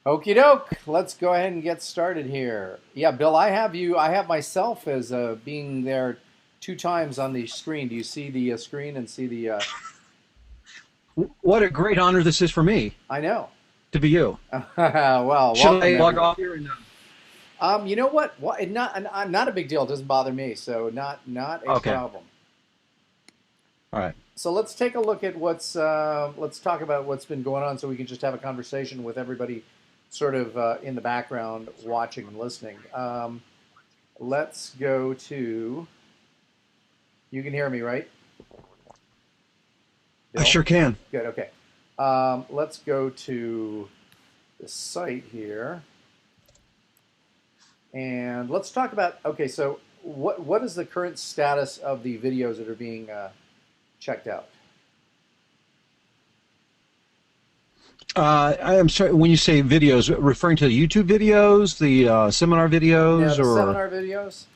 Okie doke. Let's go ahead and get started here. Yeah, Bill, I have myself as being there two times on the screen. Do you see the screen and see the? What a great honor this is for me I know. to be you. Well, Should welcome I log everyone. off here? And, You know what? Not a big deal. It doesn't bother me. So not a okay. problem. All right. So let's take a look at what's. Let's talk about what's been going on, so we can just have a conversation with everybody, sort of in the background, watching and listening. Let's go to. You can hear me, right, I Bill? sure can. Good. Okay. Let's go to the site here, and let's talk about. Okay, so what is the current status of the videos that are being checked out? I am sorry, when you say videos, referring to the YouTube videos, the seminar Now, videos, the or seminar videos.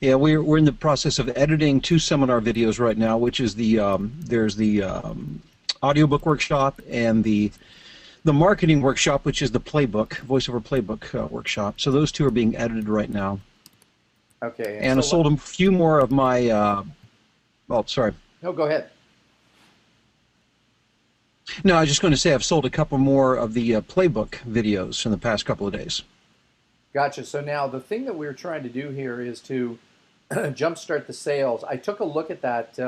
yeah, we're in the process of editing two seminar videos right now, which is there's the audiobook workshop and the marketing workshop, which is the playbook, voiceover playbook workshop. So those two are being edited right now, Okay, and and I so sold a few more of my. Oh, sorry. no, go ahead. No, I was just going to say I've sold a couple more of the playbook videos in the past couple of days. Gotcha. So now the thing that we're trying to do here is to jumpstart the sales. I took a look at that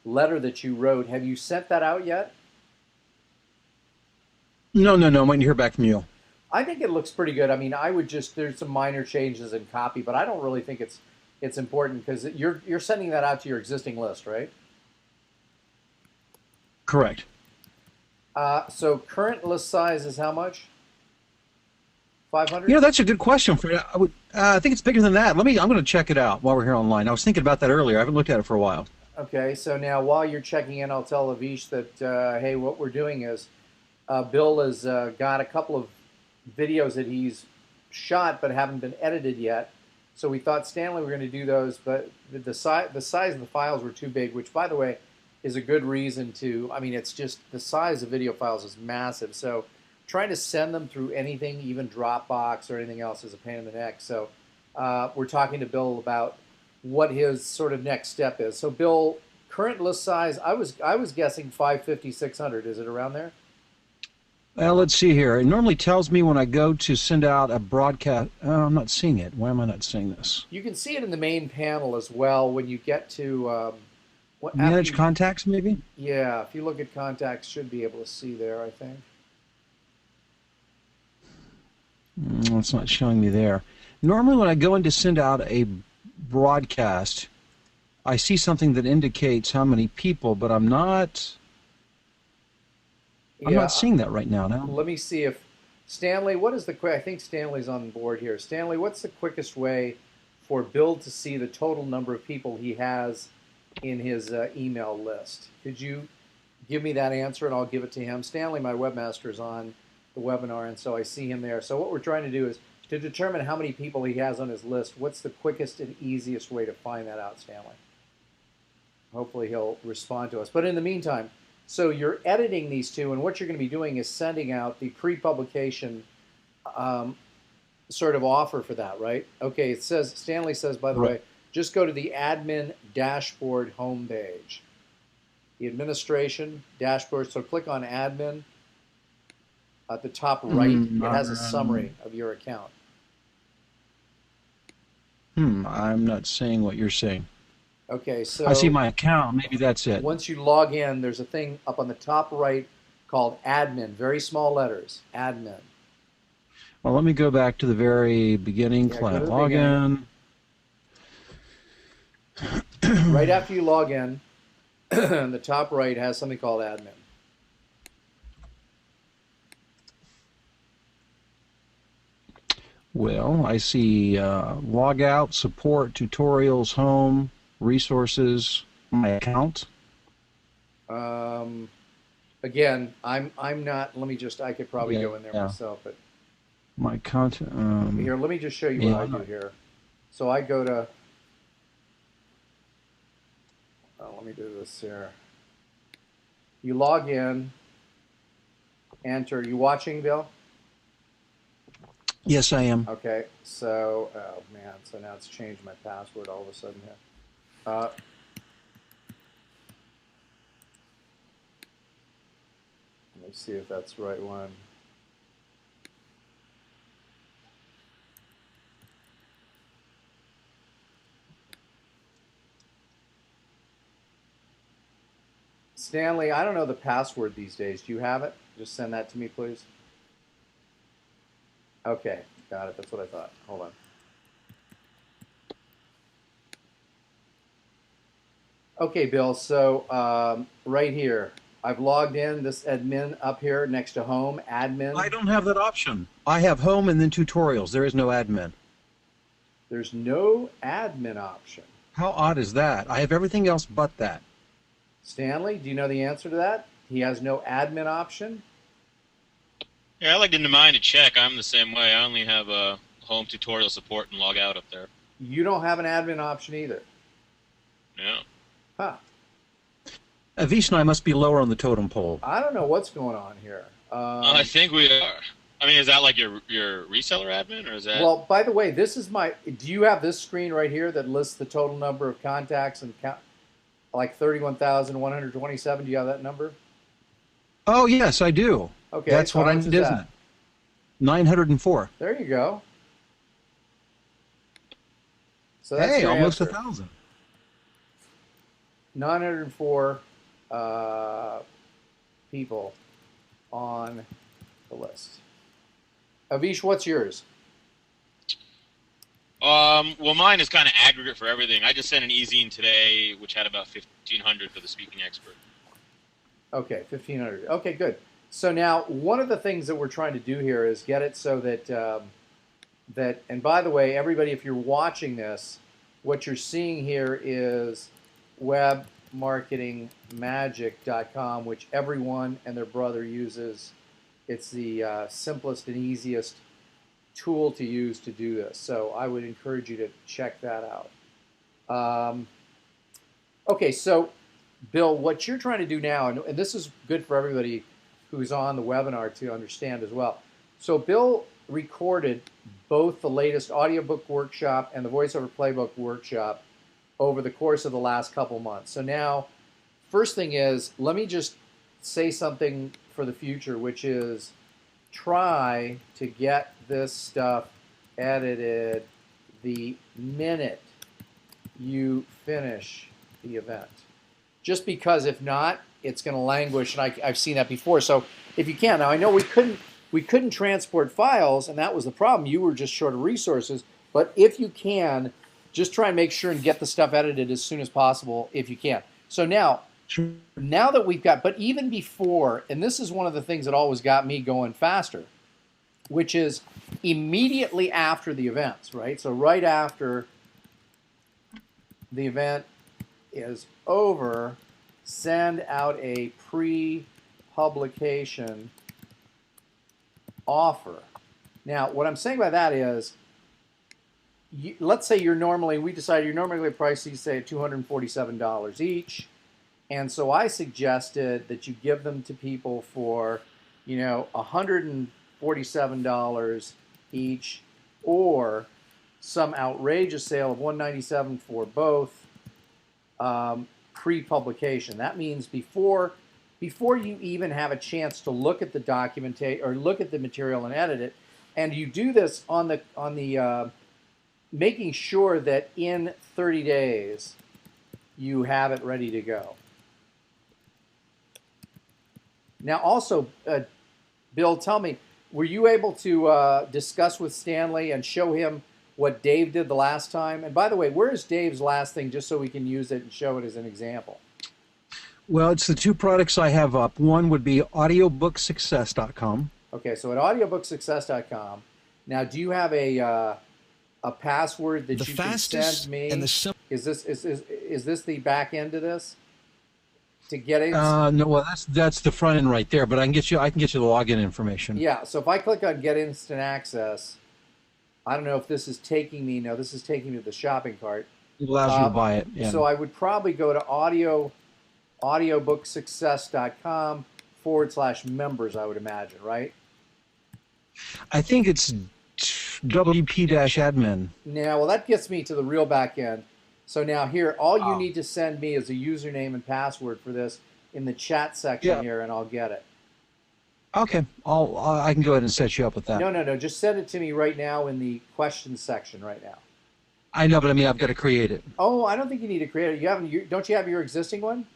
letter that you wrote. Have you sent that out yet? No, no, no. I'm waiting to hear back from you. I think it looks pretty good. I mean, I would just there's some minor changes in copy, but I don't really think it's important because you're sending that out to your existing list, right? Correct. So current list size is how much? You 500? know, that's a good question for you. I think it's bigger than that. I'm going to check it out while we're here online. I was thinking about that earlier. I haven't looked at it for a while. Okay, so now while you're checking in, I'll tell Avish that hey, what we're doing is Bill has got a couple of videos that he's shot but haven't been edited yet. So we thought Stanley were going to do those, but the size of the files were too big, which by the way is a good reason to. I mean, it's just the size of video files is massive. So trying to send them through anything, even Dropbox or anything else, is a pain in the neck. So we're talking to Bill about what his sort of next step is. So Bill, current list size, I was guessing 550, 600. Is it around there? Well, let's see here. It normally tells me when I go to send out a broadcast. Oh, I'm not seeing it. Why am I not seeing this? You can see it in the main panel as well when you get to what after Manage you, contacts, maybe? yeah, if you look at contacts, should be able to see there, I think. It's not showing me there. Normally, when I go in to send out a broadcast, I see something that indicates how many people, but I'm not Yeah, seeing that right now. Now, let me see if Stanley, what is the quick? I think Stanley's on board here. Stanley, what's the quickest way for Bill to see the total number of people he has in his email list? Could you give me that answer and I'll give it to him? Stanley, my webmaster, is on the webinar, and so I see him there. So what we're trying to do is to determine how many people he has on his list. What's the quickest and easiest way to find that out, Stanley? Hopefully he'll respond to us. But in the meantime, so you're editing these two, and what you're going to be doing is sending out the pre-publication um, sort of offer for that, right? Okay, it says, Stanley says, by the right. way, just go to the admin dashboard homepage, the administration dashboard. So click on admin at the top right. It has a summary of your account. I'm not seeing what you're saying. Okay, I see so my account. Maybe that's it. once you log in, there's a thing up on the top right called admin, very small letters, admin. Well, let me go back to the very beginning. Yeah, go to Client the beginning. login. Right after you log in, the top right has something called admin. Well, I see logout, support, tutorials, home, resources, my account. Um, Again, I'm not. Let me just. I could probably Yeah, go in there yeah. myself, but My content. here, let me just show you what Yeah, I I'm do not. here. So I go to. Let me do this here. You log in. Enter. You watching, Bill? Yes, I am. Okay. So, oh man. So now it's changed my password all of a sudden here. Uh, Let me see if that's the right one. Stanley, I don't know the password these days. Do you have it? Just send that to me, please. Okay, got it. That's what I thought. Hold on. Okay, Bill. So right here, I've logged in. This admin up here next to home, admin. I don't have that option. I have home and then tutorials. There is no admin. There's no admin option. How odd is that? I have everything else but that. Stanley, do you know the answer to that? He has no admin option. Yeah, I logged into mine to check. I'm the same way. I only have a home tutorial support and log out up there. You don't have an admin option either. Yeah. Huh. Avish and I must be lower on the totem pole. I don't know what's going on here. I think we are. I mean, is that like your reseller admin, or is that? Well, by the way, this is my. Do you have this screen right here that lists the total number of contacts and count, like 31,127? Do you have that number? Oh, yes, I do. Okay, that's so what how I much need, is isn't that? it? 904. There you go. So that's Hey, your almost answer. 1,000. 904 people on the list. Avish, what's yours? Well, mine is kind of aggregate for everything. I just sent an e-zine today, which had about 1,500 for the speaking expert. Okay, 1,500. Okay, good. So now, one of the things that we're trying to do here is get it so that and by the way, everybody, if you're watching this, what you're seeing here is webmarketingmagic.com, which everyone and their brother uses. It's the simplest and easiest tool to use to do this. So I would encourage you to check that out. Okay, so Bill, what you're trying to do now, and this is good for everybody who's on the webinar to understand as well. So Bill recorded both the latest audiobook workshop and the voiceover playbook workshop over the course of the last couple months. So now, first thing is, let me just say something for the future, which is try to get this stuff edited the minute you finish the event. Just because if not, it's going to languish, and I've seen that before. So if you can, now I know we couldn't transport files, and that was the problem. You were just short of resources. But if you can, just try and make sure and get the stuff edited as soon as possible if you can. So now that we've got, but even before, and this is one of the things that always got me going faster, which is immediately after the events, right? So right after the event is over, send out a pre-publication offer. Now, what I'm saying by that is, let's say we decided you're normally priced these, say, at $247 each. And so I suggested that you give them to people for, $147 each, or some outrageous sale of $197 for both, pre-publication. That means before you even have a chance to look at the documentation or look at the material and edit it, and you do this on the making sure that in 30 days you have it ready to go. Now, also, Bill, tell me, were you able to discuss with Stanley and show him what Dave did the last time? And by the way, where's Dave's last thing, just so we can use it and show it as an example? Well, it's the two products I have up. One would be audiobooksuccess.com. Okay, so at audiobooksuccess.com. Now, do you have a password that you can send me? Is this the back end of this? To get it? No, well, that's the front end right there. But I can get you the login information. Yeah. So if I click on Get Instant Access, I don't know if this is taking me. No, this is taking me to the shopping cart. It allows you to buy it. Yeah. So I would probably go to audiobooksuccess.com /members, I would imagine, right? I think it's WP-admin. Now, well, that gets me to the real back end. So now here, all you Oh. need to send me is a username and password for this in the chat section here, and I'll get it. Okay, I can go ahead and set you up with that. No. Just send it to me right now in the questions section right now. I know, but I mean, I've got to create it. Oh, I don't think you need to create it. Don't you have your existing one?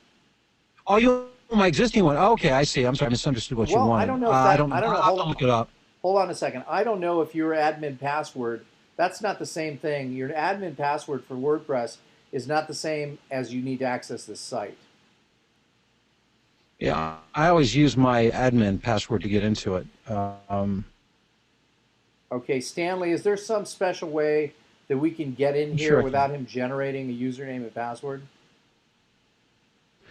Oh, you my existing one? Oh, okay, I see. I'm sorry, I misunderstood what you wanted. Well, I don't know. I don't know. Hold on. Look it up. Hold on a second. I don't know if your admin password. That's not the same thing. Your admin password for WordPress is not the same as you need to access this site. Yeah, I always use my admin password to get into it. Okay, Stanley, is there some special way that we can get in here without him generating a username and password?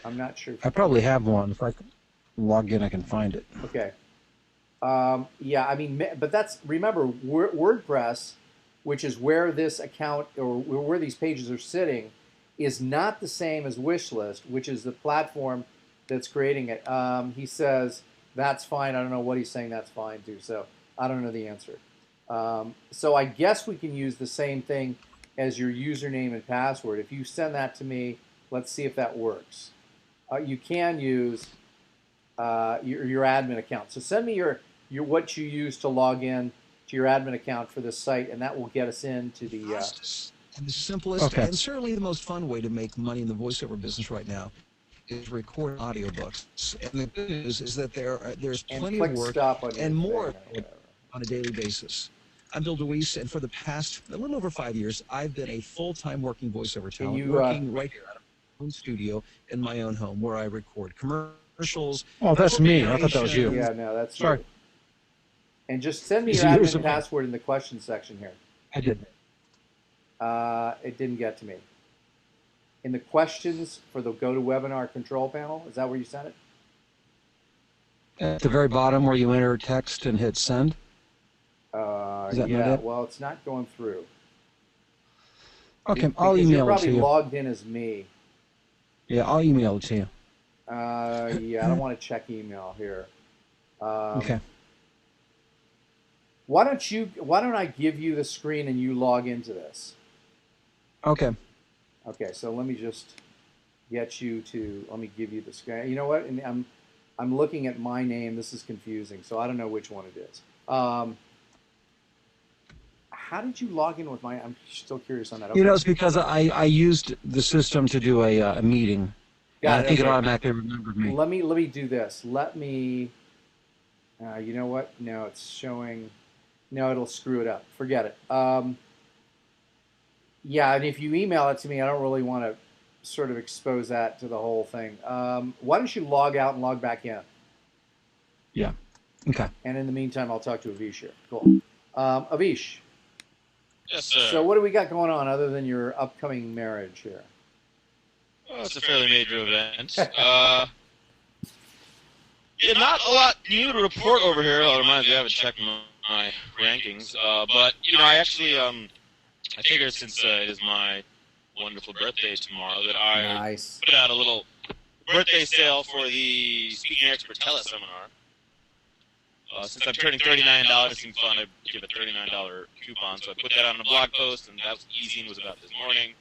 I'm not sure. I probably have one. If I log in, I can find it. Okay. Yeah, I mean, but remember, WordPress, which is where this account or where these pages are sitting, is not the same as Wishlist, which is the platform that's creating it. He says, that's fine. I don't know what he's saying that's fine to, so I don't know the answer. So I guess we can use the same thing as your username and password. If you send that to me, let's see if that works. You can use your admin account. So send me your what you use to log in to your admin account for this site, and that will get us into the... And the simplest and certainly the most fun way to make money in the voiceover business right now is record audiobooks. And the good news is that there's plenty of work and more on a daily basis. I'm Bill DeWeese, and for the past a little over 5 years, I've been a full-time working voiceover talent, working right here at my own studio in my own home where I record commercials. Oh, that's me. I thought that was you. Yeah, no, that's sorry. You. And just send me your admin password in the question section here. I did. It didn't get to me. In the questions for the GoToWebinar control panel, is that where you sent it? At the very bottom where you enter text and hit send? Yeah, well, it's not going through. Okay, I'll email it to you. You're probably logged in as me. Yeah, I'll email it to you. Yeah, I don't want to check email here. Okay. Why don't I give you the screen and you log into this? Okay. Okay, so let me just get you to, let me give you the screen. You know what? And I'm looking at my name. This is confusing, so I don't know which one it is. How did you log in with my, I'm still curious on that. Okay. You know, it's because I used the system to do a meeting. I think it automatically remembered me. Let me do this. Let me, you know what? No, it's showing, no, it'll screw it up. Forget it. Yeah, and if you email it to me, I don't really want to sort of expose that to the whole thing. Why don't you log out and log back in? Yeah. Okay. And in the meantime, I'll talk to Avish here. Cool. Avish. Yes, sir. So what do we got going on other than your upcoming marriage here? Well, it's a fairly major event. Yeah, not a lot new to report over here. I'll remind you, I haven't checked my rankings. But, you know, I actually, I figured since it is my wonderful birthday tomorrow that I put out a little birthday sale for the Speaking Expert Teleseminar. Since I'm turning $39, it seemed fun to give a $39 coupon, so I put that on a blog post, and that was easy and was about this morning.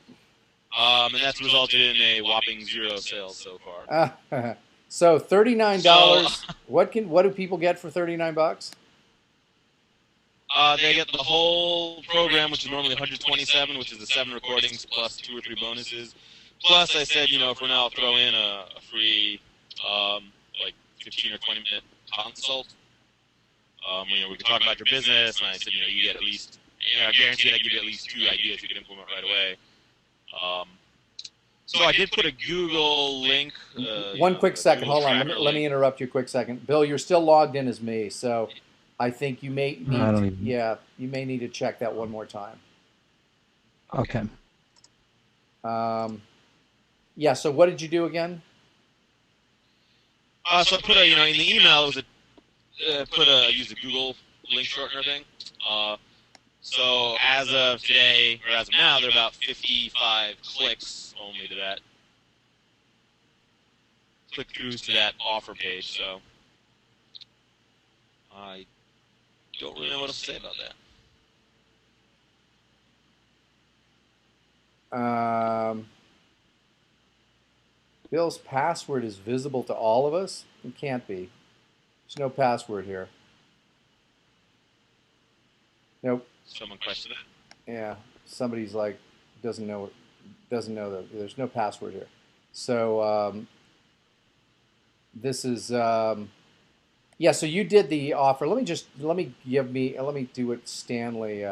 And that's resulted in a whopping 0 sales so far. So $39. So, what do people get for $39? They get the whole program, which is normally $127, which is the 7 recordings plus 2 or 3 bonuses. Plus, I said, you know, for now, I'll throw in a free, like 15 or 20 minute consult. You know, we could talk about your business, and I said, you know, you get at least, you know, I guarantee that I give you at least 2 ideas you can implement right away. So I did put a Google link. One quick second, hold on. Let me interrupt you a quick second. Bill, you're still logged in as me, so I think you may need you may need to check that one more time. Okay. Yeah. So what did you do again? So I put in the email it was use the Google link shortener thing. So as of today, or as of now, there are about 55 clicks only to that. Click-throughs to that offer page. So don't really know what else to say about that. Bill's password is visible to all of us? It can't be. There's no password here. Nope. Someone questioned it. Yeah, somebody's like doesn't know that there's no password here. So this is yeah. So you did the offer. Let me do what Stanley.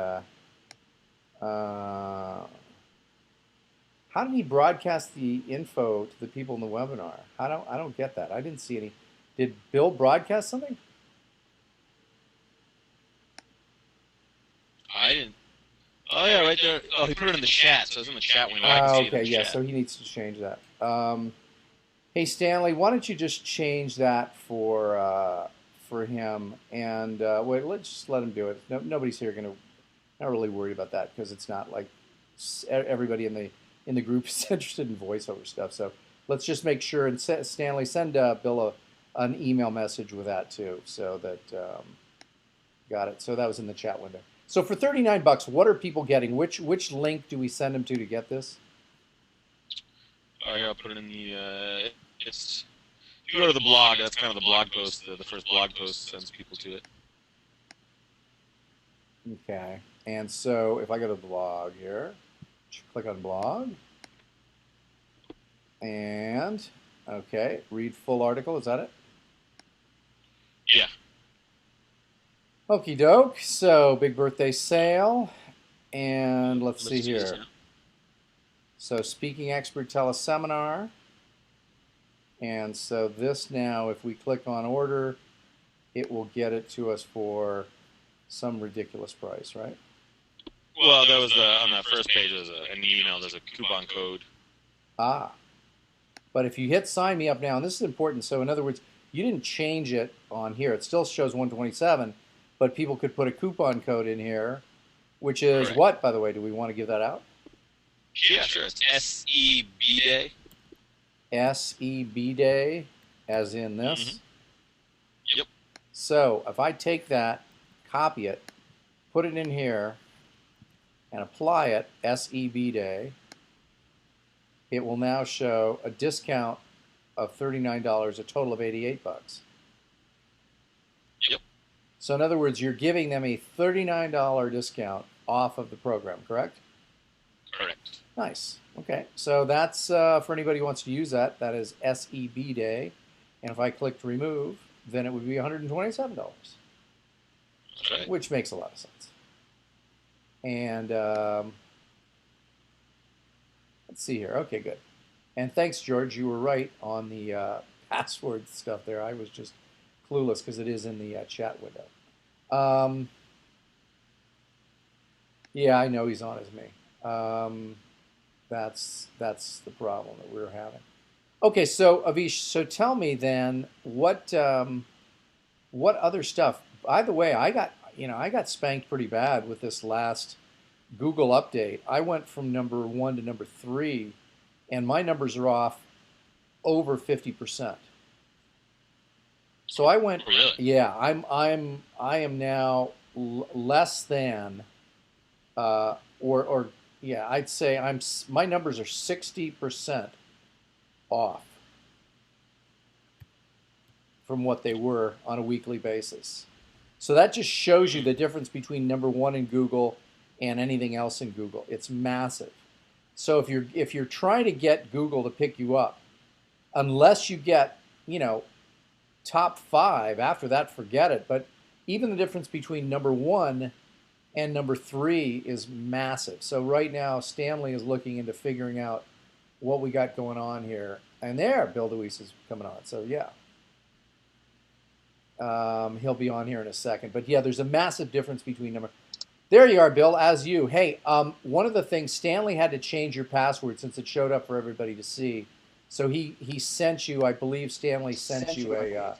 How did he broadcast the info to the people in the webinar? I don't get that. I didn't see any. Did Bill broadcast something? I didn't. Oh yeah, right there. Oh, he put it in the chat, so it's in the chat window. Okay, yeah. So he needs to change that. Hey Stanley, why don't you just change that for him? And wait, let's just let him do it. Nobody's here not really worried about that because it's not like everybody in the group is interested in voiceover stuff. So let's just make sure, and Stanley, send Bill an email message with that too, so that got it. So that was in the chat window. So for $39, what are people getting? Which link do we send them to get this? Oh, here, I'll put it in the. It's if you go to the blog. That's kind of the blog post. The first blog post sends people to it. Okay, and so if I go to the blog here, click on blog, and okay, read full article. Is that it? Yeah. Okie doke. So big birthday sale, and let's see here. So speaking expert teleseminar, and so this now, if we click on order, it will get it to us for some ridiculous price, right? Well, that was on that first page. There's an email. There's a coupon code. Ah, but if you hit sign me up now, and this is important. So in other words, you didn't change it on here. It still shows 127, but people could put a coupon code in here, which is correct. What, by the way? Do we want to give that out? Yeah, sure. It's SEB Day. SEB Day, as in this. Mm-hmm. Yep. So if I take that, copy it, put it in here, and apply it, SEB Day, it will now show a discount of $39, a total of $88. Yep. So in other words, you're giving them a $39 discount off of the program, correct? Correct. Nice. Okay. So that's for anybody who wants to use that. That is SEB Day. And if I clicked remove, then it would be $127. Okay. Which makes a lot of sense. And let's see here. Okay, good. And thanks, George. You were right on the password stuff there. I was just clueless because it is in the chat window. Yeah, I know he's on as me. That's the problem that we're having. Okay, so Avish, so tell me then what other stuff? By the way, I got spanked pretty bad with this last Google update. I went from number 1 to number 3, and my numbers are off over 50%. So I went. Really? Yeah, I am now less than, yeah, I'd say my numbers are 60% off from what they were on a weekly basis. So that just shows you the difference between number 1 in Google and anything else in Google. It's massive. So if you're trying to get Google to pick you up, unless you get, top 5, after that, forget it. But even the difference between number 1 and number 3 is massive. So right now, Stanley is looking into figuring out what we got going on here. And there, Bill DeWeese is coming on. So yeah. He'll be on here in a second. But yeah, there's a massive difference between number. There you are, Bill, as you. Hey, one of the things, Stanley had to change your password since it showed up for everybody to see. So he sent you, I believe Stanley sent you a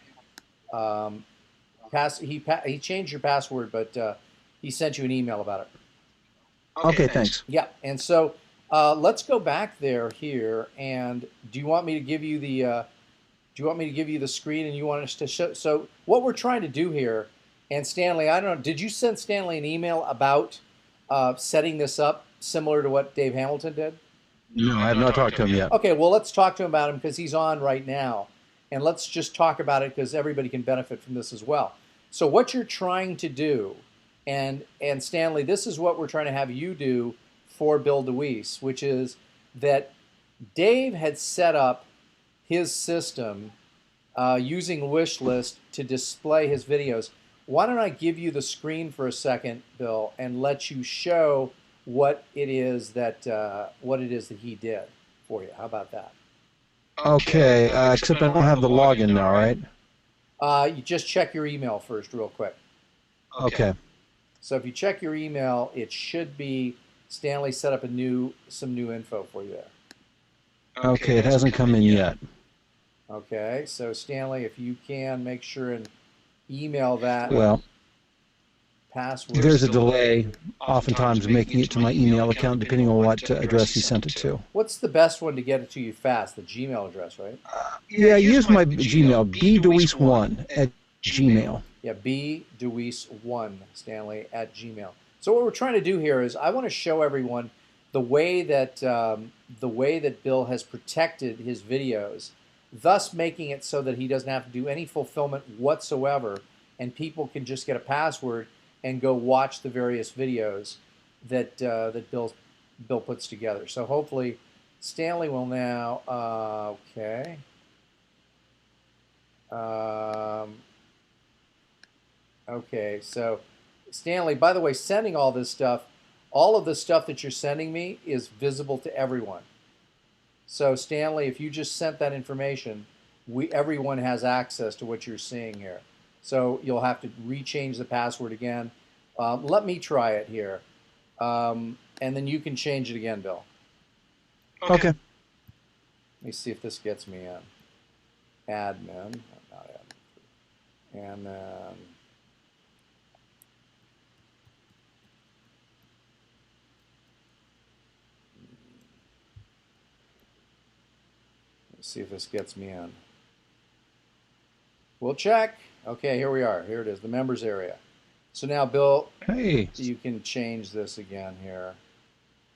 he changed your password, but he sent you an email about it. Okay, thanks. Yeah, and so let's go back here, and do you want me to give you the screen, and you want us to show? So what we're trying to do here And Stanley, I don't know, did you send Stanley an email about setting this up similar to what Dave Hamilton did? No, I have not talked to him yet. Okay, well, let's talk to him about him because he's on right now. And let's just talk about it because everybody can benefit from this as well. So what you're trying to do, and Stanley, this is what we're trying to have you do for Bill DeWeese, which is that Dave had set up his system using Wishlist to display his videos. Why don't I give you the screen for a second, Bill, and let you show what it is that he did for you? How about that? Okay, except I don't have the login now, right? You just check your email first, real quick. Okay. So if you check your email, it should be Stanley set up some new info for you there. Okay, it hasn't come in yet. Okay, so Stanley, if you can make sure and email that password. There's a delay, oftentimes making it to my email account, depending on what address you sent it to. What's the best one to get it to you fast? The Gmail address, right? Yeah, use my Gmail, bdeweese1@gmail. Yeah, bdeweese1, Stanley, @gmail. So what we're trying to do here is I want to show everyone the way that Bill has protected his videos, thus making it so that he doesn't have to do any fulfillment whatsoever, and people can just get a password and go watch the various videos that Bill puts together. So hopefully Stanley will now. Okay. Okay. So Stanley, by the way, sending all this stuff, all of the stuff that you're sending me is visible to everyone. So Stanley, if you just sent that information, everyone has access to what you're seeing here. So you'll have to rechange the password again. Let me try it here. And then you can change it again, Bill. Okay. Let me see if this gets me in. Admin, not admin. And then... see if this gets me in. We'll check. Okay, here we are. Here it is, the members area. So now, Bill, you can change this again here.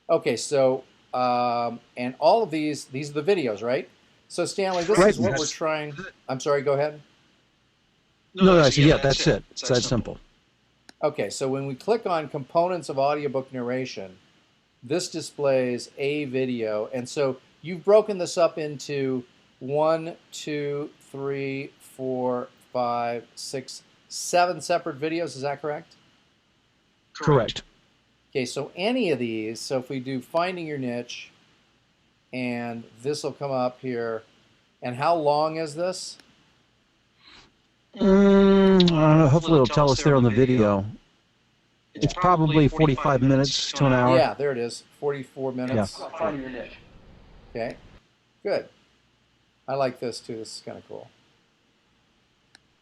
Okay, so, and all of these are the videos, right? So, Stanley, this is what we're trying. I'm sorry, go ahead. No, yeah, that's it. It's that simple. Okay, so when we click on components of audiobook narration, this displays a video. And so you've broken this up into 1, 2, 3, 4, 5, 6, 7 separate videos. Is that correct? Correct. Okay, so any of these, so if we do finding your niche, and this will come up here. And how long is this? I don't know. Hopefully it'll tell us there on the video. It's probably 45 minutes to an hour. Yeah, there it is. 44 minutes. Yeah. Finding your niche. Okay, good. I like this too. This is kind of cool.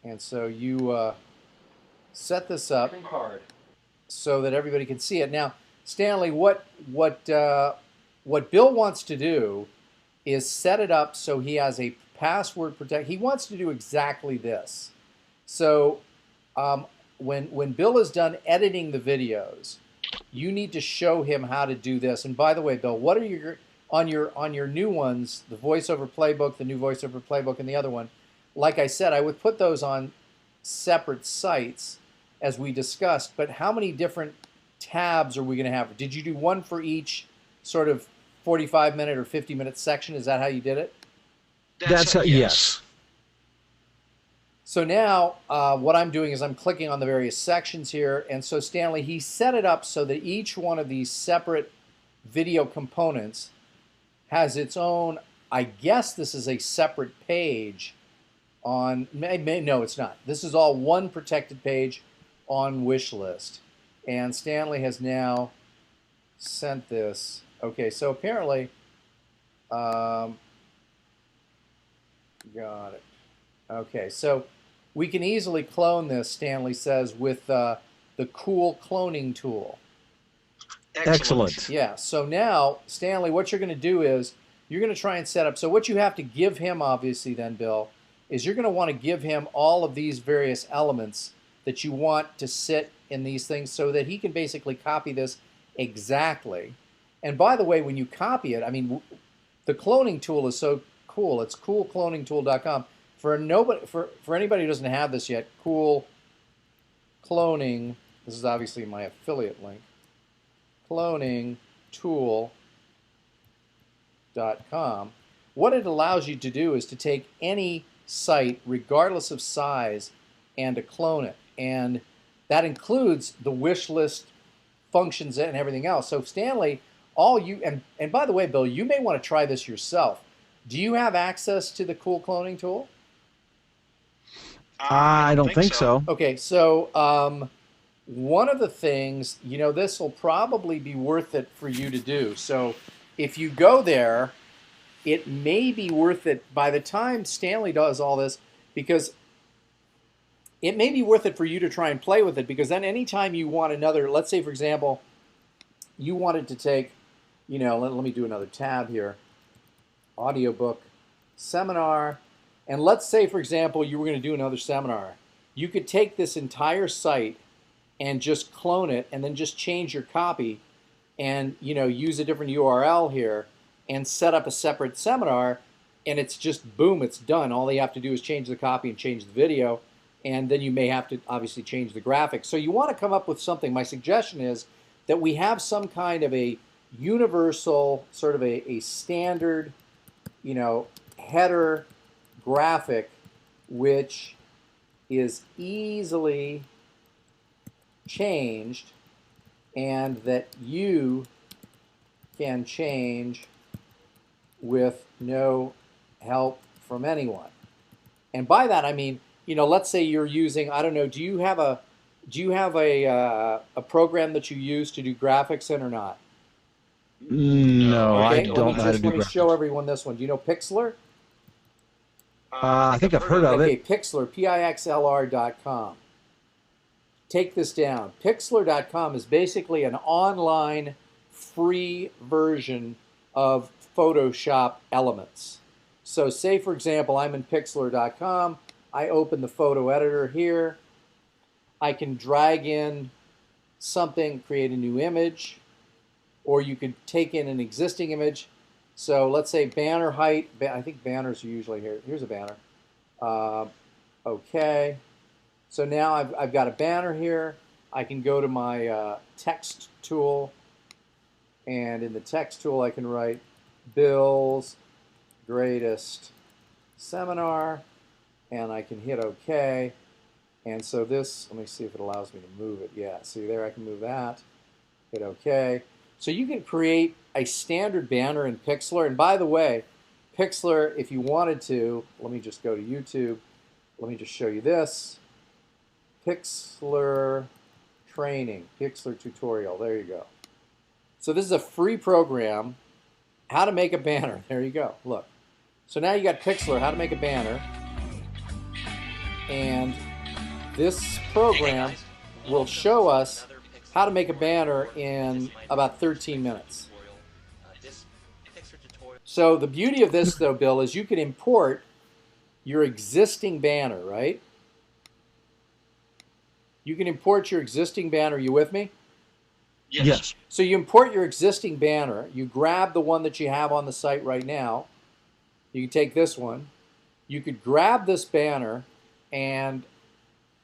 And so you set this up so that everybody can see it. Now, Stanley, what Bill wants to do is set it up so he has a password protect. He wants to do exactly this. So when Bill is done editing the videos, you need to show him how to do this. And by the way, Bill, what are your on your new ones, the voiceover playbook, the new voiceover playbook, and the other one? Like I said, I would put those on separate sites as we discussed, but how many different tabs are we going to have? Did you do one for each sort of 45-minute or 50-minute section? Is that how you did it? That's yes. So now what I'm doing is I'm clicking on the various sections here, and so Stanley, he set it up so that each one of these separate video components has its own, I guess this is a separate page on, no, it's not. This is all one protected page on Wishlist. And Stanley has now sent this. Okay, so apparently, got it. Okay, so we can easily clone this, Stanley says, with the cool cloning tool. Excellent. Yeah, so now, Stanley, what you're going to do is you're going to try and set up, so what you have to give him, obviously then, Bill, is you're going to want to give him all of these various elements that you want to sit in these things so that he can basically copy this exactly. And by the way, when you copy it, I mean, the cloning tool is so cool. It's coolcloningtool.com. For anybody who doesn't have this yet, Cool Cloning, this is obviously my affiliate link, cloningtool.com. What it allows you to do is to take any site, regardless of size, and to clone it. And that includes the wish list functions and everything else. So Stanley, and by the way, Bill, you may want to try this yourself. Do you have access to the Cool Cloning tool? I don't think so. Okay, so one of the things, this will probably be worth it for you to do. So if you go there, it may be worth it by the time Stanley does all this, because it may be worth it for you to try and play with it, because then anytime you want another, let's say, for example, you wanted to take, let me do another tab here, audiobook, seminar, and let's say, for example, you were going to do another seminar. You could take this entire site and just clone it and then just change your copy and, use a different URL here and set up a separate seminar, and it's just, boom, it's done. All they have to do is change the copy and change the video, and then you may have to obviously change the graphics. So you want to come up with something. My suggestion is that we have some kind of a universal, sort of a standard, header graphic which is easily changed and that you can change with no help from anyone. And by that I mean, let's say you're using, I don't know, do you have a program that you use to do graphics in or not? No, okay, I don't know how to do graphics. Let me show everyone this one. Do you know Pixlr? I think I've heard of it. Okay, Pixlr, Pixlr.com. Take this down. Pixlr.com is basically an online free version of Photoshop elements. So say, for example, I'm in Pixlr.com. I open the photo editor here. I can drag in something, create a new image, or you could take in an existing image. So let's say banner height. I think banners are usually here. Here's a banner. Okay. So now I've got a banner here. I can go to my text tool, and in the text tool I can write Bill's Greatest Seminar, and I can hit OK. And so this, let me see if it allows me to move it. Yeah, see there, I can move that. Hit OK. So you can create a standard banner in Pixlr. And by the way, Pixlr, if you wanted to, let me just go to YouTube. Let me just show you this. Pixlr training, Pixlr tutorial. There you go. So this is a free program, how to make a banner. There you go. Look. So now you got Pixlr, how to make a banner. And this program will show us how to make a banner in about 13 minutes. So the beauty of this, though, Bill, is you can import your existing banner, right? You can import your existing banner. Are you with me? Yes. So you import your existing banner. You grab the one that you have on the site right now. You can take this one. You could grab this banner, and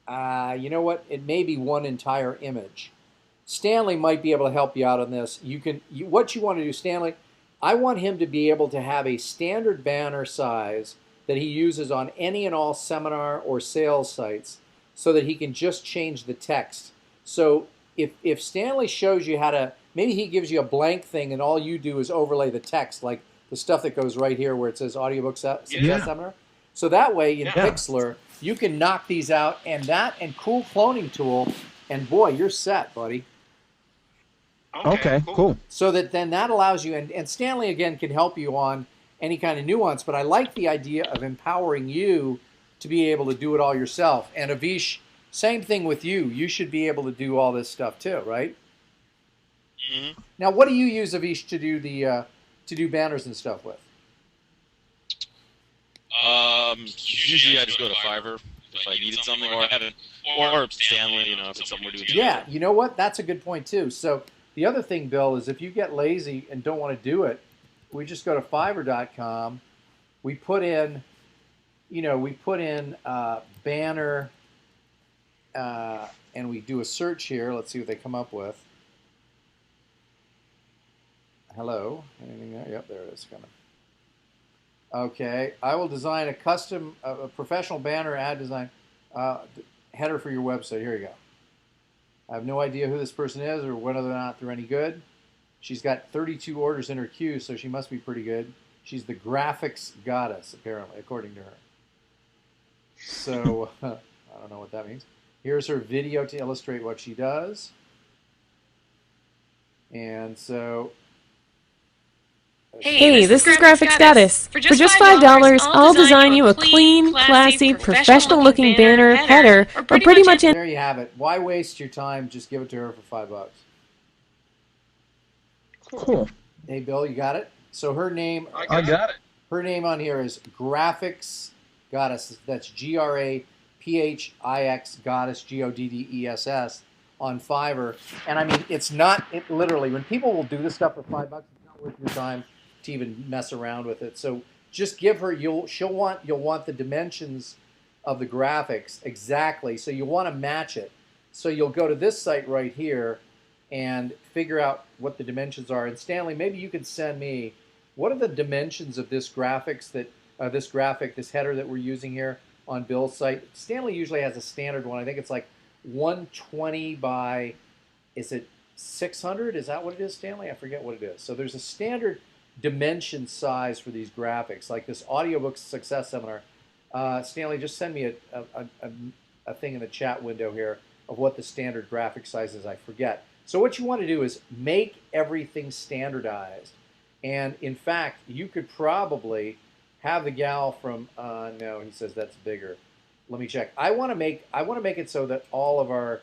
you know what? It may be one entire image. Stanley might be able to help you out on this. What you want to do, Stanley, I want him to be able to have a standard banner size that he uses on any and all seminar or sales sites so that he can just change the text. So if Stanley shows you how to, maybe he gives you a blank thing and all you do is overlay the text, like the stuff that goes right here where it says audiobook success seminar. So that way in Pixlr, you can knock these out, and that and Cool Cloning Tool, and boy, you're set, buddy. Okay, cool. So that allows you, and Stanley again can help you on any kind of nuance, but I like the idea of empowering you to be able to do it all yourself. And Avish, same thing with you. You should be able to do all this stuff too, right? Mm-hmm. Now, what do you use, Avish, to do banners and stuff with? Usually I just go to Fiverr if I needed something, or haven't, or Stanley, you know, if it's something we're doing together. Yeah, you know what? That's a good point too. So the other thing, Bill, is if you get lazy and don't want to do it, we just go to Fiverr.com. We put in, banner, and we do a search here. Let's see what they come up with. Hello, anything there? Yep, there it is coming. Okay, I will design a custom, a professional banner ad design header for your website. Here you go. I have no idea who this person is or whether or not they're any good. She's got 32 orders in her queue, so she must be pretty good. She's the graphics goddess, apparently, according to her. So, I don't know what that means. Here's her video to illustrate what she does. And so... Hey, this is Graphics Goddess. For just $5, I'll design you a clean, classy, professional-looking banner, header, or pretty much... There you have it. Why waste your time? Just give it to her for $5. Cool. Hey, Bill, you got it? So her name... I got it. Her name on here is Graphics Goddess. That's Graphix Goddess, Goddess, on Fiverr. And I mean, it's not... literally, when people will do this stuff for $5, it's not worth your time to even mess around with it. So just give her, you'll want the dimensions of the graphics exactly. So you want to match it. So you'll go to this site right here and figure out what the dimensions are. And Stanley, maybe you could send me, what are the dimensions of this graphics that this header that we're using here on Bill's site? Stanley usually has a standard one. I think it's like 120 by, is it 600? Is that what it is, Stanley? I forget what it is. So there's a standard dimension size for these graphics, like this audiobook success seminar. Stanley, just send me a thing in the chat window here of what the standard graphic size is. I forget. So what you want to do is make everything standardized. And in fact, you could probably have the gal from, no, he says that's bigger. Let me check. I want to make it so that all of our,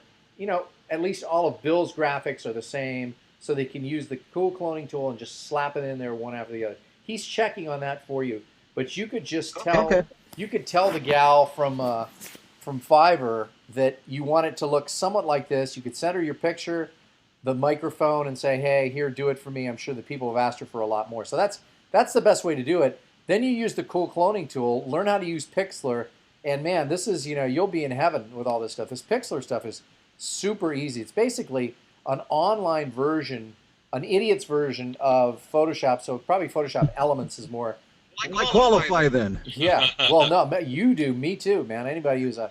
at least all of Bill's graphics are the same, so they can use the cool cloning tool and just slap it in there one after the other. He's checking on that for you, but you could just tell you could tell the gal from Fiverr that you want it to look somewhat like this. You could send her your picture, the microphone, and say, "Hey, here, do it for me." I'm sure the people have asked her for a lot more. So that's the best way to do it. Then you use the cool cloning tool, learn how to use Pixlr, and man, this is, you'll be in heaven with all this stuff. This Pixlr stuff is super easy. It's basically an online version, an idiot's version of Photoshop. So probably Photoshop Elements is more. I qualify then. Yeah. Well, no, you do. Me too, man. Anybody who's so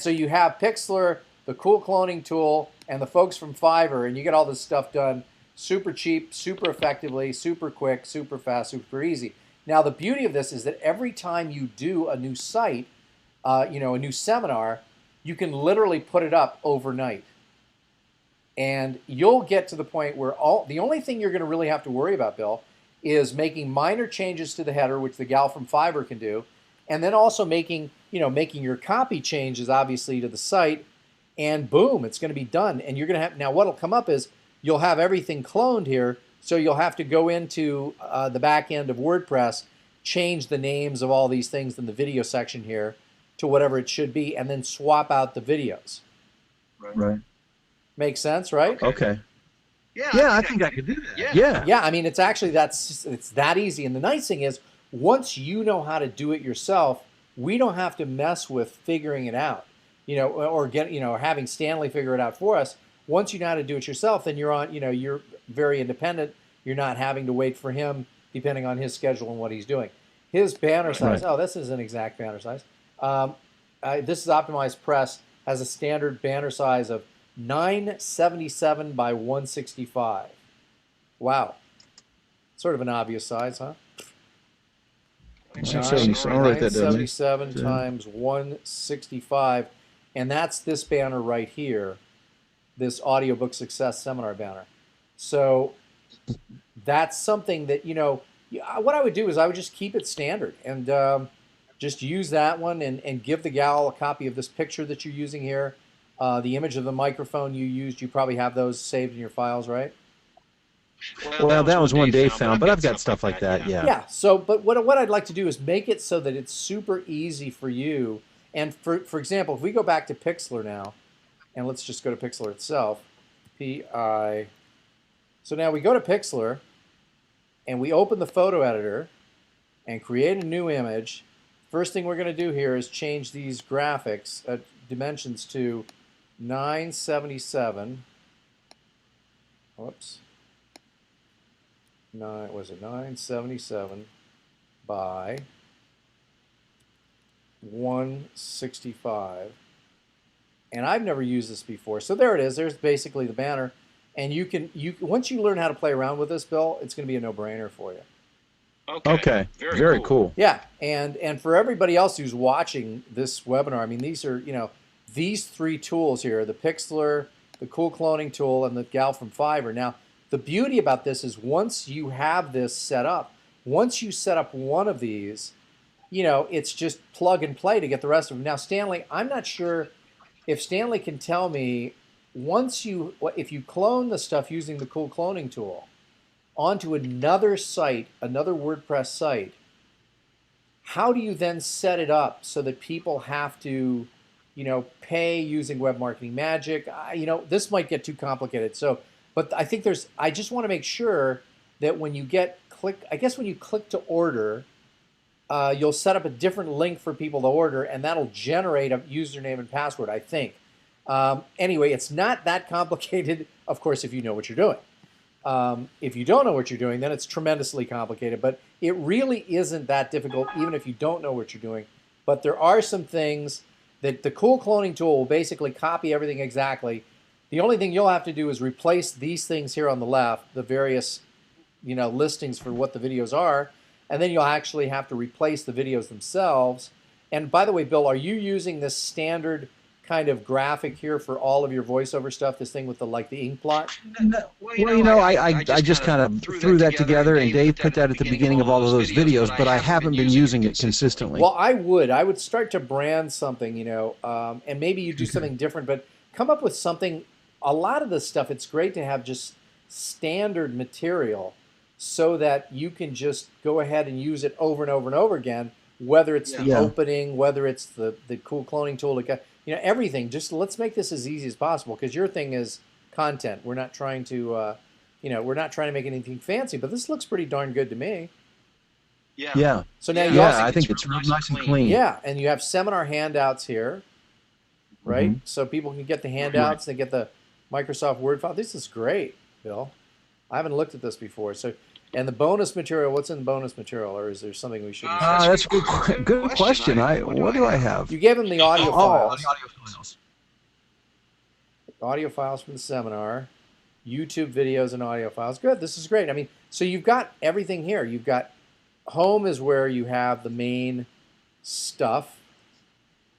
you have Pixlr, the cool cloning tool, and the folks from Fiverr, and you get all this stuff done super cheap, super effectively, super quick, super fast, super easy. Now, the beauty of this is that every time you do a new site, a new seminar, you can literally put it up overnight. And you'll get to the point where the only thing you're going to really have to worry about, Bill, is making minor changes to the header, which the gal from Fiverr can do, and then also making your copy changes, obviously, to the site, and boom, it's going to be done. And you're going to have, now what'll come up is you'll have everything cloned here, so you'll have to go into the back end of WordPress, change the names of all these things in the video section here to whatever it should be, and then swap out the videos. Right. Makes sense, right? Okay. Yeah, I think I could do that. Yeah. Yeah, I mean, it's actually, it's that easy. And the nice thing is, once you know how to do it yourself, we don't have to mess with figuring it out, or having Stanley figure it out for us. Once you know how to do it yourself, then you're very independent. You're not having to wait for him, depending on his schedule and what he's doing. His banner size, this is an exact banner size. This is Optimized Press, has a standard banner size of 977 by 165. Wow. Sort of an obvious size, huh? 977 times 165. And that's this banner right here, this Audiobook Success Seminar banner. So that's something that, what I would do is I would just keep it standard and just use that one and give the gal a copy of this picture that you're using here. The image of the microphone you used, you probably have those saved in your files, right? Well, that was one Dave found, but I've got stuff like that, yeah. Yeah, so, but what I'd like to do is make it so that it's super easy for you And for example, if we go back to Pixlr now, and let's just go to Pixlr itself, P-I. So now we go to Pixlr, and we open the photo editor, and create a new image. First thing we're going to do here is change these graphics dimensions to 977. Whoops. 977 by 165. And I've never used this before. So there it is. There's basically the banner. And once you learn how to play around with this, Bill, it's going to be a no-brainer for you. Okay. Very cool. Yeah, and for everybody else who's watching this webinar, I mean, these are, these three tools here, the Pixlr, the Cool Cloning tool, and the gal from Fiverr. Now, the beauty about this is once you have this set up, once you set up one of these, it's just plug and play to get the rest of them. Now, Stanley, I'm not sure if Stanley can tell me, if you clone the stuff using the Cool Cloning tool onto another site, another WordPress site, how do you then set it up so that people have to, pay using Web Marketing Magic? This might get too complicated. But I think I just want to make sure that when you when you click to order, you'll set up a different link for people to order, and that'll generate a username and password, I think. Anyway, it's not that complicated, of course, if you know what you're doing. If you don't know what you're doing, then it's tremendously complicated. But it really isn't that difficult, even if you don't know what you're doing. But there are some things that the Cool Cloning tool will basically copy everything exactly. The only thing you'll have to do is replace these things here on the left, the various, listings for what the videos are, and then you'll actually have to replace the videos themselves. And by the way, Bill, are you using this standard kind of graphic here for all of your voiceover stuff, this thing with the ink blot? I just kind of threw that together, and Dave put that at the beginning of all of those videos, but I haven't been using it consistently. Well, I would start to brand something, and maybe you do something different, but come up with something. A lot of this stuff, it's great to have just standard material so that you can just go ahead and use it over and over and over again, whether it's the opening, whether it's the Cool Cloning tool, everything. Just let's make this as easy as possible, because your thing is content. We're not trying to, make anything fancy, but this looks pretty darn good to me. Yeah. So now I think it's nice and clean. Yeah, and you have seminar handouts here, right? Mm-hmm. So people can get the handouts, they get the Microsoft Word file. This is great, Bill. I haven't looked at this before. So, and the bonus material, what's in the bonus material, or is there something we should? That's a good question. What do I have? You gave him the audio files. The audio files. Audio files from the seminar, YouTube videos and audio files. Good. This is great. I mean, so you've got everything here. You've got home is where you have the main stuff,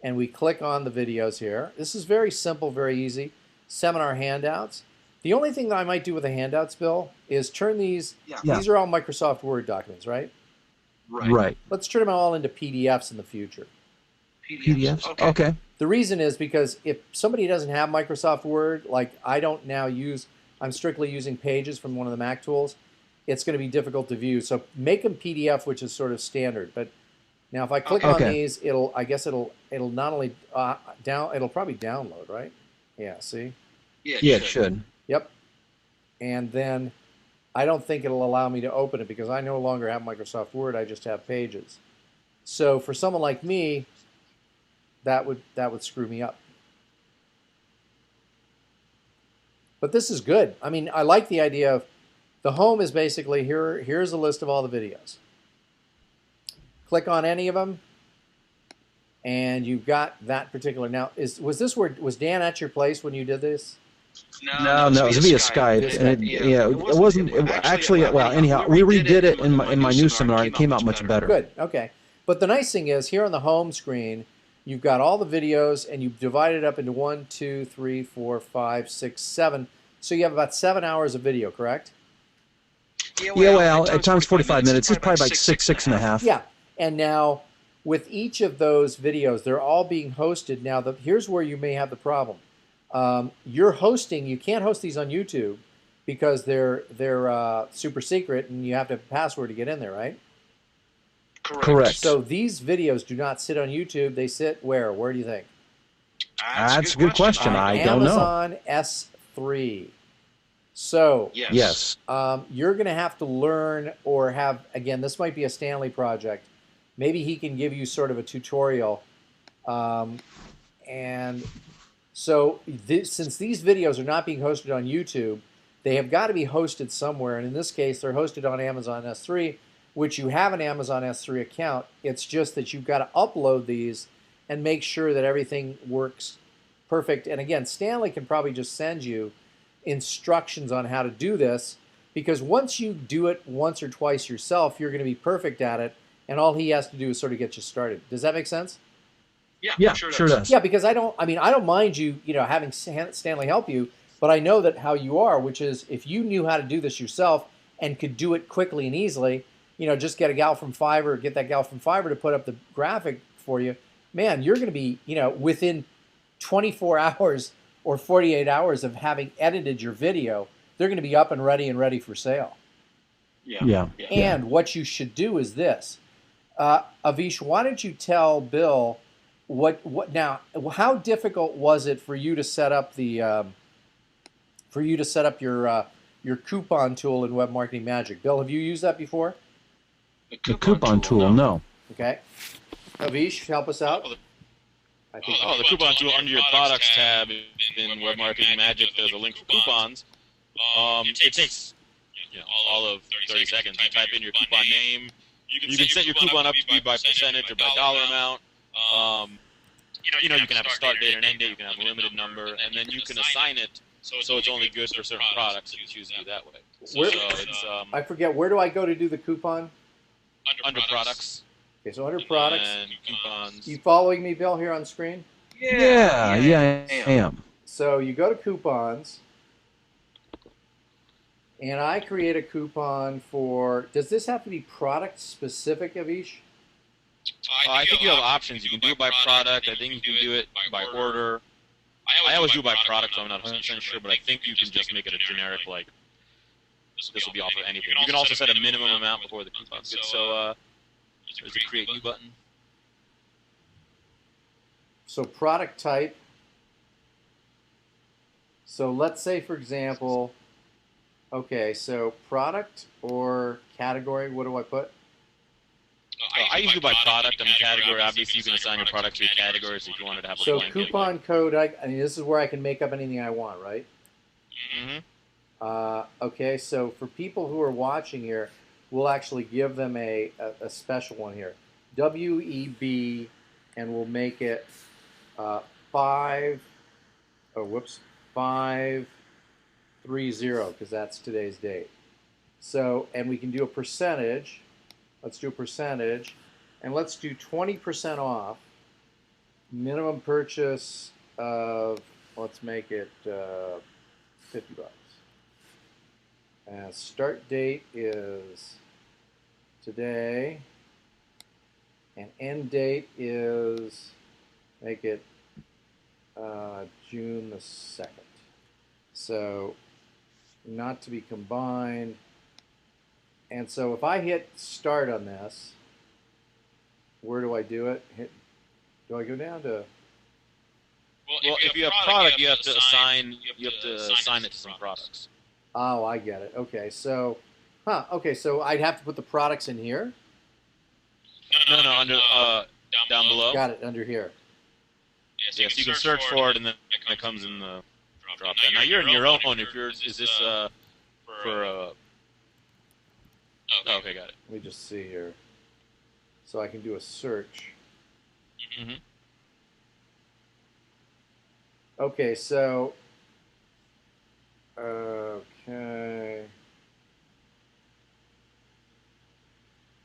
and we click on the videos here. This is very simple, very easy. Seminar handouts. The only thing that I might do with the handouts, Bill, is turn these. Yeah. These are all Microsoft Word documents, right? Right. Let's turn them all into PDFs in the future. PDFs? Okay. The reason is because if somebody doesn't have Microsoft Word, like I don't now I'm strictly using Pages from one of the Mac tools, it's going to be difficult to view. So make them PDF, which is sort of standard. But now if I click on these, it'll not only it'll probably download, right? Yeah, see? Yeah, it should. Yep. And then I don't think it'll allow me to open it because I no longer have Microsoft Word. I just have Pages. So for someone like me, that would screw me up. But this is good. I mean, I like the idea of the home is basically here's a list of all the videos. Click on any of them, and you've got that particular. Now, was Dan at your place when you did this? No, it was via Skype. And it wasn't actually. Well, anyhow, we redid it in my new seminar. It came out much better. Good. Okay. But the nice thing is, here on the home screen, you've got all the videos, and you've divided it up into 1, 2, 3, 4, 5, 6, 7. So you have about 7 hours of video, correct? Yeah, well, at times 45 minutes. It's probably like 6 and a half. Yeah. And now, with each of those videos, they're all being hosted. Now, here's where you may have the problem. You're hosting. You can't host these on YouTube because they're super secret, and you have to have a password to get in there, right? Correct. So these videos do not sit on YouTube. They sit where? Where do you think? That's a good question. I don't know. Amazon S3. So yes, you're going to have to learn or have, again, this might be a Stanley project. Maybe he can give you sort of a tutorial. And so since these videos are not being hosted on YouTube, they have got to be hosted somewhere. And in this case, they're hosted on Amazon S3, which you have an Amazon S3 account. It's just that you've got to upload these and make sure that everything works perfect. And again, Stanley can probably just send you instructions on how to do this, because once you do it once or twice yourself, you're going to be perfect at it, and all he has to do is sort of get you started. Does that make sense? Yeah, sure does. Yeah, because I don't mind you, having Stanley help you, but I know that how you are, which is if you knew how to do this yourself and could do it quickly and easily, just get that gal from Fiverr to put up the graphic for you, man, you're going to be, within 24 hours or 48 hours of having edited your video, they're going to be up and ready for sale. Yeah. And what you should do is this. Avish, why don't you tell Bill how difficult was it for you to set up your coupon tool in Web Marketing Magic? Bill, have you used that before? The coupon tool, no. Okay. Avish, help us out. The coupon tool under your products tab in Web Marketing Magic. There's a link for coupons. It takes all of 30 seconds. You type in your coupon name. You can set your coupon up to be by percentage or by dollar amount. You can have a start date and end date. You can have a limited number, and then you can assign it so it's only good for certain products if you choose to do that way. I forget, where do I go to do the coupon? Under products. Okay, so under products. And coupons. You following me, Bill, here on screen? Yeah, I am. So you go to coupons, and I create a coupon for. Does this have to be product specific, Avish? I think you have options. You can do it by product. I think you can do it by order. I always do it by product, so I'm not 100% sure, but I think you can just make it a generic, like, this will be offered anything. You can also set a minimum amount before the coupon. So, there's the Create New button. So product type. So let's say, for example, okay, so product or category, what do I put? I usually by product and category. Obviously, you can assign your product to your category, so if you wanted to have a so coupon code, this is where I can make up anything I want, right? Mm-hmm. Okay, so for people who are watching here, we'll actually give them a special one here. WEB, and we'll make it 530, because that's today's date. So, and we can do a percentage. Let's do a percentage, and let's do 20% off. Minimum purchase of, let's make it $50. And start date is today, and end date is, make it June the 2nd. So, not to be combined. And so if I hit start on this, where do I do it? Do I go down to? Well, if you have product, you have to assign it to some products. Oh, I get it. Okay, so, okay, so I'd have to put the products in here? No, under down below. Got it, under here. Yeah, so you can search for it, and then it comes in the drop down. Now you're in your own. Is this for Oh, okay, got it. Let me just see here. So I can do a search. Mm-hmm. Okay, so, okay.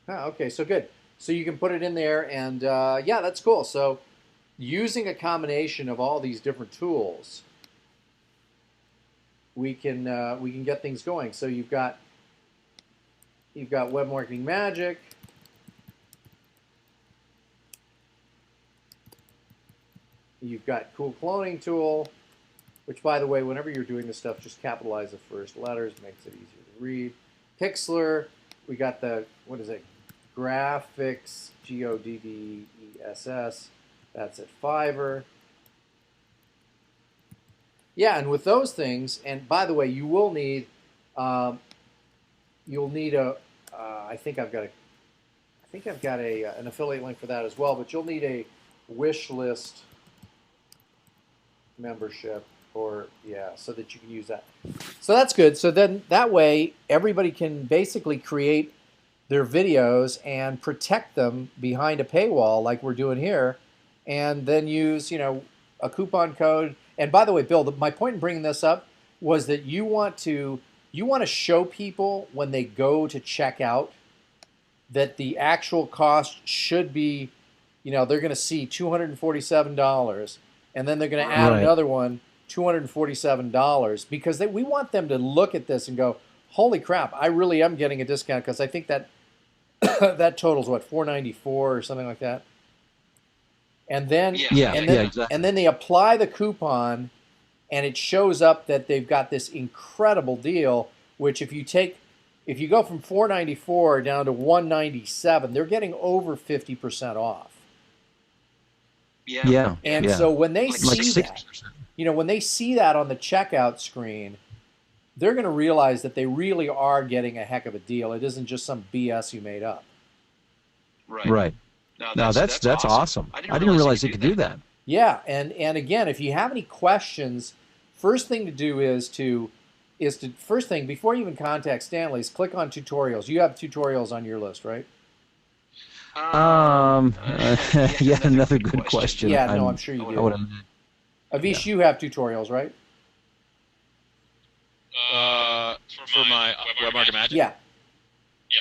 Okay, so good. So you can put it in there, and yeah, that's cool. So using a combination of all these different tools, we can get things going. So you've got Web Marketing Magic. You've got Cool Cloning Tool, which, by the way, whenever you're doing this stuff, just capitalize the first letters, makes it easier to read. Pixlr, we got the, what is it, Graphics, Goddess. That's at Fiverr. Yeah, and with those things, and by the way, you will need, you'll need a. I think I've got an affiliate link for that as well. But you'll need a wish list membership, or so that you can use that. So that's good. So then that way, everybody can basically create their videos and protect them behind a paywall, like we're doing here, and then use a coupon code. And by the way, Bill, my point in bringing this up was that you want to show people when they go to check out that the actual cost should be, they're going to see $247, and then they're going to add another one, $247, because we want them to look at this and go, holy crap, I really am getting a discount, because I think that that totals what, $494 or something like that. And then exactly. And then they apply the coupon, and it shows up that they've got this incredible deal, which if you go from $494 down to $197, they're getting over 50% off. Yeah. And so when they see that, when they see that on the checkout screen, they're going to realize that they really are getting a heck of a deal. It isn't just some BS you made up. Right. No, that's awesome. I didn't realize you could do that. Yeah, and again, if you have any questions, first thing to do is to first thing before you even contact Stanley is click on tutorials. You have tutorials on your list, right? Another good question. Yeah, I'm sure you do. Avish, you have tutorials, right? For my Web Market Magic? Yeah.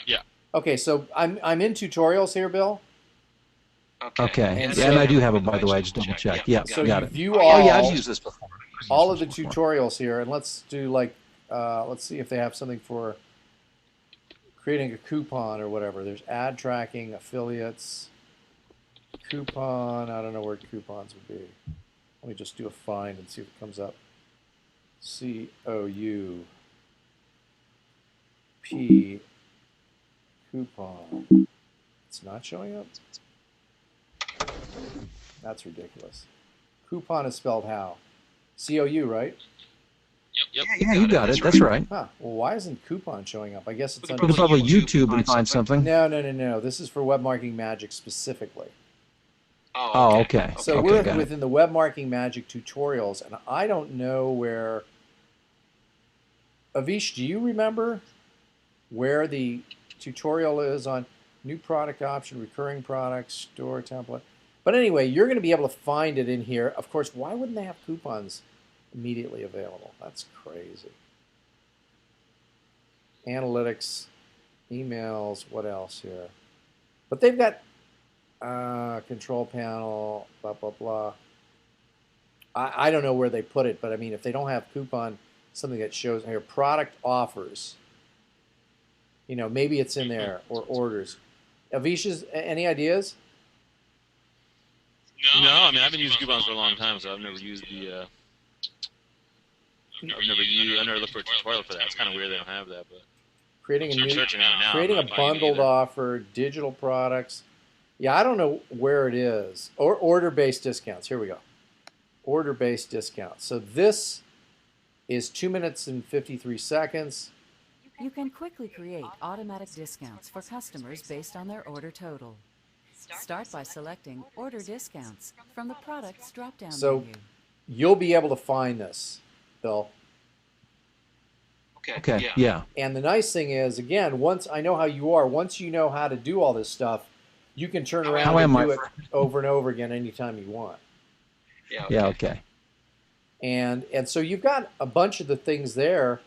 Yeah. Okay, so I'm in tutorials here, Bill. Okay. And I do have it, by the way. I just double check. Yeah, so got it. View all, I've used this before. All of the tutorials here, and let's do let's see if they have something for creating a coupon or whatever. There's ad tracking, affiliates, coupon. I don't know where coupons would be. Let me just do a find and see if it comes up. COUP coupon. It's not showing up? That's ridiculous. Coupon is spelled how? COU, right? Yep. Yeah, you got it. That's right. Huh. Well, why isn't coupon showing up? I guess it's under... You can probably YouTube and find something. No. This is for Web Marketing Magic specifically. Oh, okay. So we're within the Web Marketing Magic tutorials, and I don't know where... Avish, do you remember where the tutorial is on new product option, recurring products, store template? But anyway, you're going to be able to find it in here. Of course, why wouldn't they have coupons immediately available? That's crazy. Analytics, emails, what else here? But they've got control panel, blah, blah, blah. I don't know where they put it, but I mean, if they don't have coupon, something that shows here, product offers, maybe it's in there, or orders. Avish's, any ideas? No, I mean, I've been using coupons for a long time, so I've never used the... I've never looked for a tutorial for that. It's kind of weird they don't have that, but... Creating a bundled offer, digital products. Yeah, I don't know where it is. Or order-based discounts. Here we go. Order-based discounts. So this is 2 minutes and 53 seconds. You can quickly create automatic discounts for customers based on their order total. Start by selecting Order Discounts from the Products drop-down menu. You'll be able to find this, Bill. Okay, yeah. And the nice thing is, again, once I know how you are, once you know how to do all this stuff, you can turn around and do it over and over again anytime you want. Yeah, okay. And so you've got a bunch of the things there.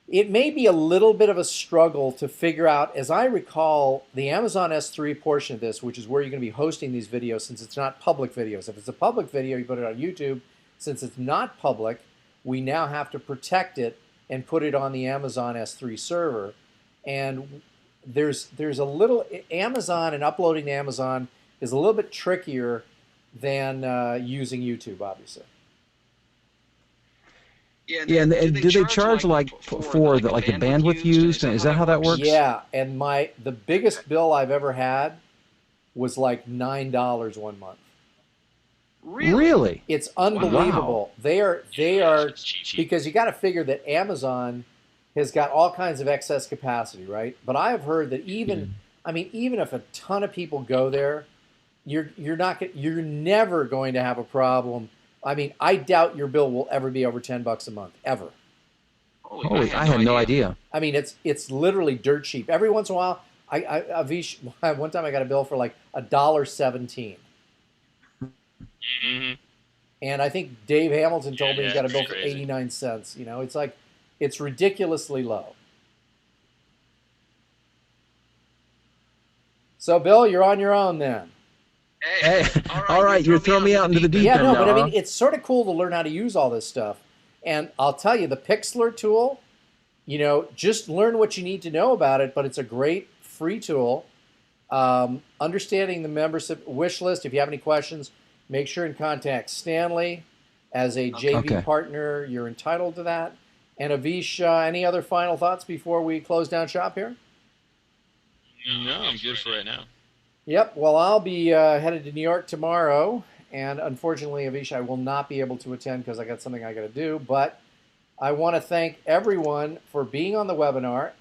It may be a little bit of a struggle to figure out, as I recall, the Amazon S3 portion of this, which is where you're going to be hosting these videos since it's not public videos. If it's a public video, you put it on YouTube. Since it's not public, we now have to protect it and put it on the Amazon S3 server. And there's a little, Amazon and uploading to Amazon is a little bit trickier than using YouTube, obviously. Yeah, and do they charge like for the bandwidth used? Is that how that works? Yeah, and the biggest bill I've ever had was like $9 one month. Really? It's unbelievable. Wow. They are because you got to figure that Amazon has got all kinds of excess capacity, right? But I have heard that even if a ton of people go there, you're never going to have a problem. I mean, I doubt your bill will ever be over $10 a month, ever. Holy, I had no idea. I mean, it's literally dirt cheap. Every once in a while, Avish, one time I got a bill for like $1.17. Mm-hmm. And I think Dave Hamilton told me he got a bill for 89 cents. You know, it's ridiculously low. So, Bill, you're on your own then. Hey, all right, you're throwing me out into the deep end. Yeah, no, but I mean, it's sort of cool to learn how to use all this stuff. And I'll tell you, the Pixlr tool, you know, just learn what you need to know about it, but it's a great free tool. Understanding the membership wish list, if you have any questions, make sure and contact Stanley as a JV partner. You're entitled to that. And Avish, any other final thoughts before we close down shop here? No, I'm good for right now. Yep. Well, I'll be headed to New York tomorrow. And unfortunately, Avish, I will not be able to attend because I got something I got to do. But I want to thank everyone for being on the webinar.